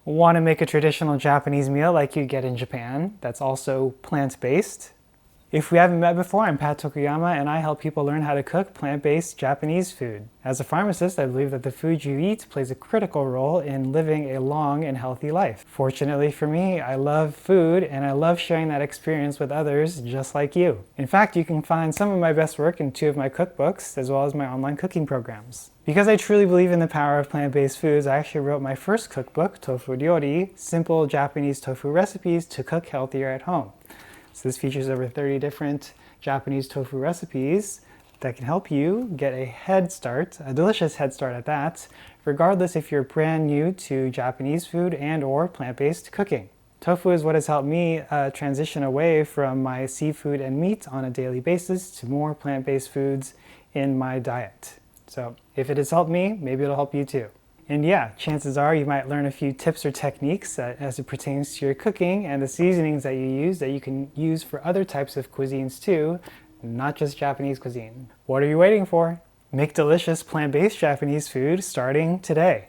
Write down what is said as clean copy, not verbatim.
Want to make a traditional Japanese meal like you get in Japan that's also plant-based? If we haven't met before, I'm Pat Tokuyama and I help people learn how to cook plant-based Japanese food. As a pharmacist, I believe that the food you eat plays a critical role in living a long and healthy life. Fortunately for me, I love food and I love sharing that experience with others just like you. In fact, you can find some of my best work in 2 of my cookbooks as well as my online cooking programs. Because I truly believe in the power of plant-based foods, I actually wrote my first cookbook, Tofu Ryori, Simple Japanese Tofu Recipes to Cook Healthier at Home. So this features over 30 different Japanese tofu recipes that can help you get a head start, a delicious head start at that, regardless if you're brand new to Japanese food and or plant-based cooking. Tofu is what has helped me transition away from my seafood and meat on a daily basis to more plant-based foods in my diet. So if it has helped me, maybe it'll help you too. And yeah, chances are you might learn a few tips or techniques as it pertains to your cooking and the seasonings that you use that you can use for other types of cuisines too, not just Japanese cuisine. What are you waiting for? Make delicious plant-based Japanese food starting today.